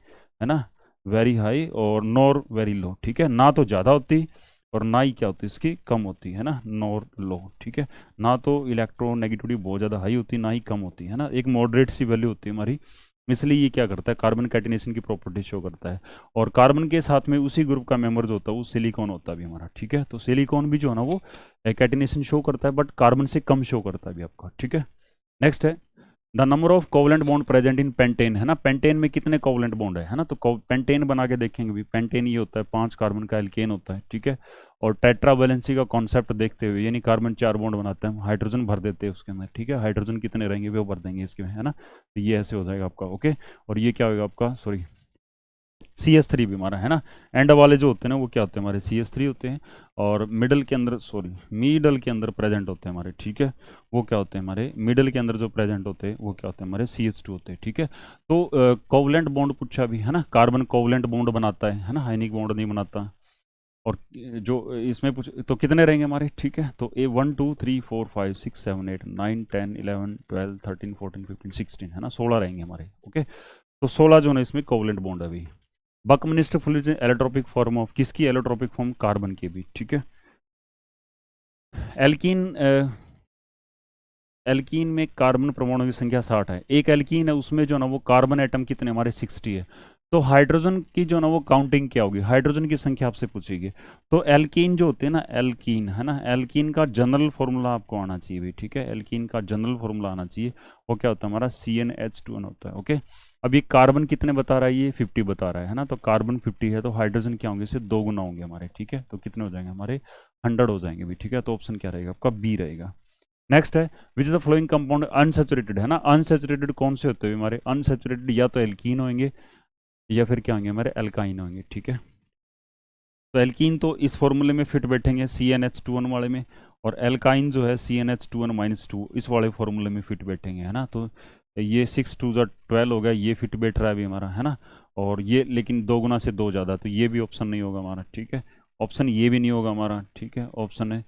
है ना, वेरी हाई और नॉर वेरी लो, ठीक है, ना तो ज़्यादा होती और ना ही क्या होती है इसकी कम होती है ना, नॉर लो, ठीक है, ना तो इलेक्ट्रोनेगेटिविटी बहुत ज़्यादा हाई होती है ना ही कम होती है ना, एक मॉडरेट सी वैल्यू होती है हमारी, इसलिए ये क्या करता है, कार्बन कैटिनेशन की प्रॉपर्टी शो करता है। और कार्बन के साथ में उसी ग्रुप का मेंबर जो होता है वो सिलिकॉन होता है भी हमारा, ठीक है। तो सिलिकॉन भी जो है ना वो कैटिनेशन शो करता है बट कार्बन से कम शो करता है भी आपका, ठीक है। नेक्स्ट है the number of covalent bond present in pentane, है ना, पेंटेन में कितने कोवलेंट बॉन्ड है ना, तो पेंटेन बना के देखेंगे भी, पेंटेन ये होता है 5 कार्बन का एल्केन होता है, ठीक है। और टेट्रा वैलेंसी का कॉन्सेप्ट देखते हुए, यानी कार्बन 4 बॉन्ड बनाते हैं, हाइड्रोजन भर देते हैं उसके अंदर, ठीक है, हाइड्रोजन कितने रहेंगे वो भर देंगे इसके में, है ना, तो ये ऐसे हो जाएगा आपका, ओके। और ये क्या होगा आपका, सॉरी, CS3 भी हमारा, है ना, एंड वाले जो होते हैं ना वो क्या होते हैं हमारे, CS3 होते हैं। और मिडल के अंदर, सॉरी, मिडल के अंदर प्रेजेंट होते हैं हमारे, ठीक है, वो क्या होते हैं हमारे, मिडल के अंदर जो प्रेजेंट होते हैं वो क्या होते हैं हमारे, CH2 होते हैं, ठीक है। तो कोवलेंट बॉन्ड पूछा भी, है ना, कार्बन कोवलेंट बॉन्ड बनाता है ना, आयनिक बॉन्ड नहीं बनाता। और जो इसमें पूछ तो कितने रहेंगे हमारे, ठीक है, तो ए 1 2 3 4 5 6 7 8 9 10 11 12 13 14 15 16, है ना, 16 रहेंगे हमारे, ओके। तो 16 जो है इसमें कोवलेंट बॉन्ड है अभी। बकमिनिस्टर फ्लूइड एलोट्रोपिक फॉर्म ऑफ, किसकी एलोट्रोपिक फॉर्म, कार्बन की भी, ठीक है। एल्कीन, एल्कीन में कार्बन परमाणु की संख्या 60 है, एक एल्कीन है उसमें जो ना वो कार्बन एटम कितने हमारे 60 है। तो हाइड्रोजन की जो ना वो काउंटिंग क्या होगी, हाइड्रोजन की संख्या आपसे पूछेगी। तो एल्कीन जो होते हैं ना, एल्कीन, है ना, एल्कीन का जनरल फॉर्मूला आपको आना चाहिए भी, ठीक है, एल्कीन का जनरल फॉर्मूला आना चाहिए। वो क्या होता है हमारा, CnH2n होता है, ओके। अब ये कार्बन कितने बता रहा है, ये 50 बता रहा है ना, तो कार्बन 50 है, तो हाइड्रोजन क्या होंगे, इससे 2 गुना होंगे हमारे, ठीक है, तो कितने हो जाएंगे हमारे, 100 हो जाएंगे भी, ठीक है। तो ऑप्शन क्या रहेगा आपका, बी रहेगा। नेक्स्ट है, which is the flowing compound unsaturated, है ना, अनसेचुरेटेड कौन से होते हैं हमारे, अनसेचुरेटेड या तो एल्कीन होंगे या फिर क्या होंगे हमारे, एल्काइन होंगे, ठीक है। तो एल्कीन तो इस फॉर्मूले में फिट बैठेंगे CnH2n वाले में, और एल्काइन जो है CnH2n-2 इस वाले फॉर्मूले में फिट बैठेंगे, है ना। तो ये 6 2 12 हो गया, ये फिट बैठ रहा है अभी हमारा, है ना। और ये लेकिन 2 गुना से 2 ज़्यादा, तो ये भी ऑप्शन नहीं होगा हमारा, ठीक है। ऑप्शन ये भी नहीं होगा हमारा, ठीक है। ऑप्शन है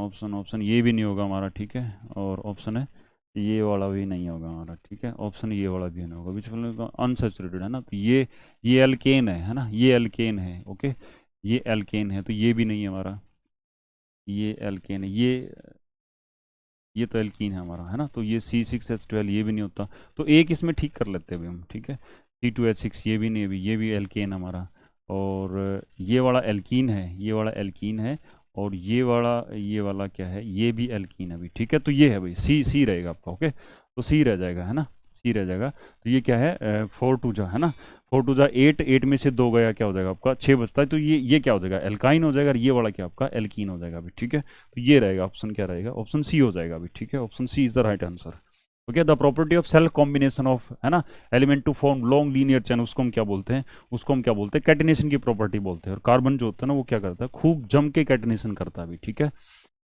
ऑप्शन ऑप्शन ये भी नहीं होगा हमारा, ठीक है। और ऑप्शन है ये वाला भी नहीं होगा हमारा, ठीक है। ऑप्शन ये वाला भी नहीं होगा, विच अनसेचुरेटेड, है ना, तो ये एल्केन है ना, ये एल्केन है, ओके, ये एल्केन है, तो ये भी नहीं है हमारा, ये एल्केन है, ये तो एल्कीन है हमारा, है ना, तो ये C6H12 ये भी नहीं होता। तो एक इसमें ठीक कर लेते हैं अभी हम, ठीक है, C2H6 ये भी नहीं है अभी, ये भी एल्केन हमारा। और ये वाला एल्कीन है, ये वाला एल्कीन है। और ये वाला क्या है, ये भी एल्कीन है अभी, ठीक है। तो ये है भाई, सी रहेगा आपका, ओके, तो सी रह जाएगा, है ना, सी रह जाएगा। तो ये क्या है, 4 2 जा, है ना, 4 2 जा 8, 8 में से 2 गया, क्या हो जाएगा आपका, 6 बचता है, तो ये क्या हो जाएगा, एल्काइन हो जाएगा, और ये वाला क्या आपका एल्कीन हो जाएगा अभी, ठीक है। तो ये रहेगा ऑप्शन, क्या रहेगा, ऑप्शन सी हो जाएगा अभी, ठीक है, option C is the right answer, okay. The property of self combination of, है ना, element to form long linear chain, उसको हम क्या बोलते हैं, उसको हम क्या बोलते हैं, कैटिनेशन की प्रॉपर्टी बोलते हैं। और कार्बन जो होता है ना वो क्या करता है, खूब जम के कैटिनेशन करता है अभी, ठीक है।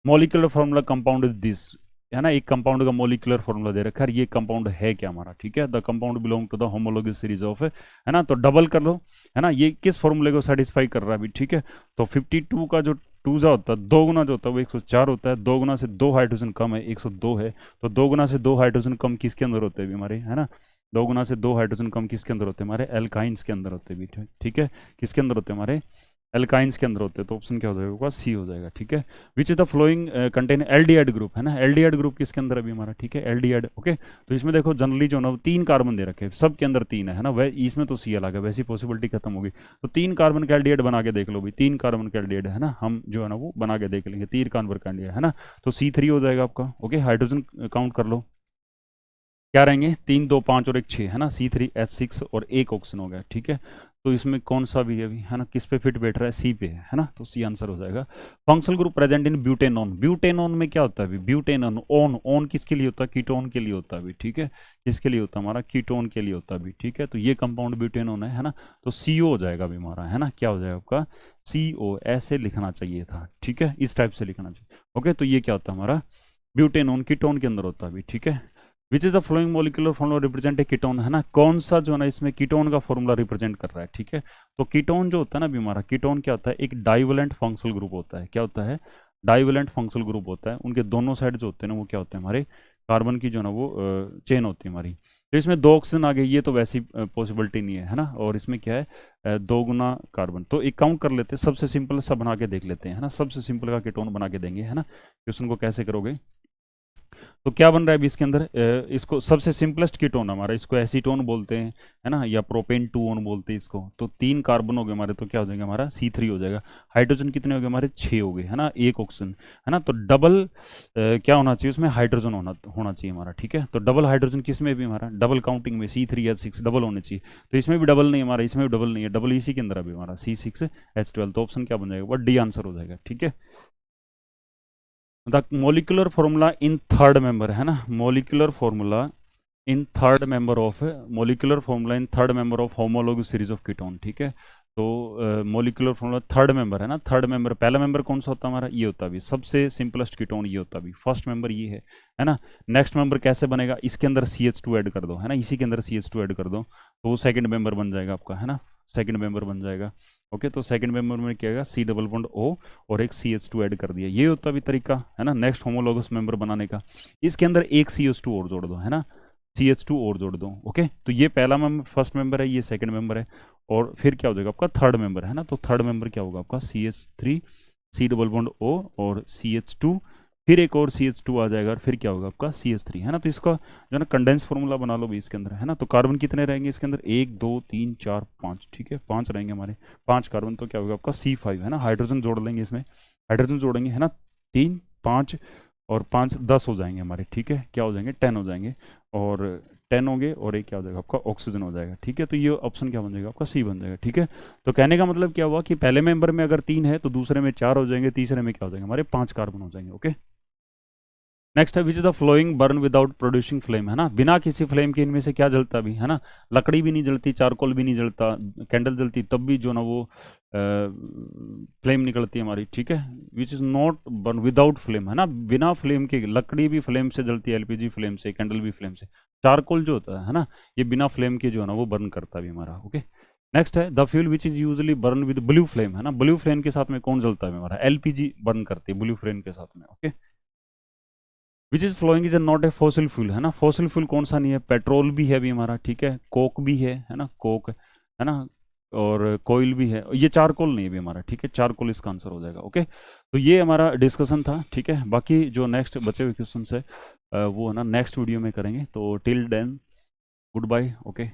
Molecular formula compound is this, है ना, एक कंपाउंड का मॉलिक्यूलर फॉर्मूला दे रखा है, ये कंपाउंड है क्या हमारा, ठीक है। The compound belong to the homologous series of, है ना, तो डबल कर लो, है ना, ये किस फॉर्मूले को सेटिस्फाई कर रहा है अभी, ठीक है। तो 52 का जो 2 जा होता है, 2 गुना जो होता है वो 104 होता है, 2 गुना से 2 हाइड्रोजन कम है, 102 है। तो 2 गुना से 2 हाइड्रोजन कम किसके अंदर होते हैं भी हमारे, है ना, 2 गुना से 2 हाइड्रोजन कम किसके अंदर होते हैं हमारे, एल्काइंस के अंदर होते हैं भी, ठीक है, किसके अंदर होते हैं हमारे, एल्काइंस के अंदर होते हैं। तो ऑप्शन क्या हो जाएगा, सी हो जाएगा, ठीक है। Which is the flowing contain aldehyde group, है ना, एल्डिहाइड ग्रुप किसके अंदर अभी हमारा, ठीक है, एल्डिहाइड, ओके। तो इसमें देखो जनरली जो ना 3 कार्बन दे रखे हैं, सब के अंदर 3 है ना, वह इसमें तो सी अलग है, वैसी पॉसिबिलिटी खत्म होगी। तो 3 कार्बन का एल्डिहाइड बना के देख लो भाई, 3 कार्बन का एल्डिहाइड, है ना, हम जो है ना वो बना के देख लेंगे, 3 कार्बन का एल्डिहाइड, है ना। तो C3 हो जाएगा आपका, ओके। हाइड्रोजन काउंट कर लो, क्या रहेंगे, 3 2 5 और 1 6, है ना, C3H6 और एक ऑक्सीजन हो गया, ठीक है। तो इसमें कौन सा भी है अभी, है ना, किस पे फिट बैठ रहा है, सी पे है ना, तो सी आंसर हो जाएगा। Functional group present in butanone, butanone में क्या होता है अभी, ब्यूटेनॉन ओन किसके लिए होता है, कीटोन के लिए होता है अभी, ठीक है, किसके लिए होता है हमारा, कीटोन के लिए होता है अभी, ठीक है। तो ये कंपाउंड ब्यूटेनॉन है ना, तो CO हो जाएगा अभी हमारा, है ना, क्या हो जाएगा आपका, CO, ऐसे लिखना चाहिए था, ठीक है, इस टाइप से लिखना चाहिए, ओके। तो ये क्या होता है हमारा, ब्यूटेनॉन कीटोन के अंदर होता है अभी, ठीक है। Which is the flowing molecular formula represent a ketone, है ना, कौन सा जो है ना इसमें कीटोन का फॉर्मूला रिप्रेजेंट कर रहा है, ठीक है। तो कीटोन जो होता है ना अभी हमारा, कीटोन क्या होता है, एक डाइवेलेंट फंक्शनल ग्रुप होता है, क्या होता है, डाइवेलेंट फंक्शनल ग्रुप होता है। उनके दोनों साइड जो होते हैं ना वो क्या होते हैं हमारे, कार्बन की जो है ना वो चेन होती है हमारी। तो इसमें 2 ऑक्सीजन आ गए, ये तो वैसी पॉसिबिलिटी नहीं है, है ना। और इसमें क्या है, 2 गुना कार्बन, तो एक काउंट कर लेते हैं, सबसे सिंपल सा बना के देख लेते हैं, है ना, सबसे सिंपल का कीटोन बना के देंगे, है ना। क्वेश्चन को कैसे करोगे, तो क्या बन रहा है अभी इसके अंदर, इसको सबसे सिंपलेस्ट कीटोन हमारा, इसको एसीटोन बोलते हैं, है ना, या प्रोपेन 2 बोलते हैं इसको। तो 3 कार्बन हो गए हमारे, तो क्या हो जाएगा हमारा C3 हो जाएगा। हाइड्रोजन कितने हो गए हमारे, 6 हो गए, है ना, एक ऑक्सीजन, है ना। तो डबल क्या होना चाहिए उसमें, हाइड्रोजन होना होना चाहिए हमारा, ठीक है। तो डबल हाइड्रोजन किस में भी हमारा, डबल काउंटिंग में C3H6 डबल होने चाहिए। तो इसमें भी डबल नहीं हमारा, इसमें भी डबल नहीं है, डबल इसी के अंदर अभी हमारा C6H12। तो ऑप्शन क्या बन जाएगा, डी आंसर हो जाएगा, ठीक है। The molecular formula in third member, है ना, molecular formula in third member of, molecular formula in third member of homologous series of ketone, ठीक है। तो मोलिकुलर फॉर्मूला थर्ड मेंबर, है ना, थर्ड मेंबर, पहला मेंबर कौन सा होता है हमारा, ये होता भी सबसे सिंपलेस्ट कीटोन, ये होता भी फर्स्ट मेंबर ये है ना। नेक्स्ट मेंबर कैसे बनेगा, इसके अंदर CH2 ऐड कर दो, है ना, इसी के अंदर CH2 ऐड कर दो, तो वो सेकंड मेंबर बन जाएगा आपका, है ना, सेकंड मेंबर बन जाएगा। ओके, तो सेकंड मेंबर में क्या होगा, C डबल बॉन्ड O और एक CH2 ऐड कर दिया, ये होता भी तरीका, है ना, नेक्स्ट होमोलॉगस मेंबर बनाने का। इसके अंदर एक CH2 और जोड़ दो, है ना, CH2 और जोड़ दो। ओके, तो ये पहला मेंबर, फर्स्ट मेंबर है, ये सेकंड मेंबर है, और फिर क्या हो जाएगा आपका थर्ड मेंबर, है ना। तो थर्ड मेंबर क्या होगा आपका, CH3 C double bond O और CH2, फिर एक और CH2 आ जाएगा, और फिर क्या होगा आपका CH3, है ना। तो इसका जो है ना कंडेंस फॉर्मूला बना लो भी इसके अंदर, है ना। तो कार्बन कितने रहेंगे इसके अंदर, 1 2 3 4 5, ठीक है, 5 रहेंगे हमारे, 5 कार्बन। तो क्या होगा आपका C5, है ना, हाइड्रोजन जोड़ लेंगे इसमें, हाइड्रोजन जोड़ेंगे, है ना, 3 5 और 5 10 हो जाएंगे हमारे, ठीक है, क्या हो जाएंगे, 10 हो जाएंगे, और 10 होंगे, और एक क्या हो जाएगा आपका ऑक्सीजन हो जाएगा, ठीक है। तो ये ऑप्शन क्या बन जाएगा आपका C बन जाएगा, ठीक है। तो कहने का मतलब क्या हुआ कि पहले मेंबर में अगर 3 है तो दूसरे में 4 हो जाएंगे, तीसरे में क्या हो जाएंगे हमारे 5 कार्बन हो जाएंगे। ओके, नेक्स्ट है which is the flowing burn without producing flame, है ना, बिना किसी फ्लेम के इनमें से क्या जलता भी, है ना, लकड़ी भी नहीं जलती, चारकोल भी नहीं जलता, कैंडल जलती तब भी जो ना वो फ्लेम निकलती है हमारी, ठीक है। Which is not burn without flame, है ना, बिना फ्लेम के, लकड़ी भी फ्लेम से जलती है, LPG फ्लेम से, कैंडल भी फ्लेम से, चारकोल जो होता है ना, ये बिना फ्लेम के जो है ना वो बर्न करता भी हमारा। ओके, नेक्स्ट है the fuel which is usually burn with blue flame, है ना, ब्लू फ्लेम के साथ में कौन जलता है हमारा, LPG बर्न करती है ब्लू फ्लेम के साथ में। Okay, which is following is not a fossil fuel, है ना, फॉसिल फ्यूल कौन सा नहीं है, पेट्रोल भी है अभी हमारा, ठीक है, कोक भी है ना, कोक, है ना, और कोयल भी है, ये चारकोल नहीं है भी हमारा, ठीक है, चारकोल इसका आंसर हो जाएगा। ओके, तो ये हमारा डिस्कशन था, ठीक है। बाकी जो नेक्स्ट बचे हुए क्वेश्चन है वो है ना नेक्स्ट वीडियो में करेंगे। तो till then good bye. Okay.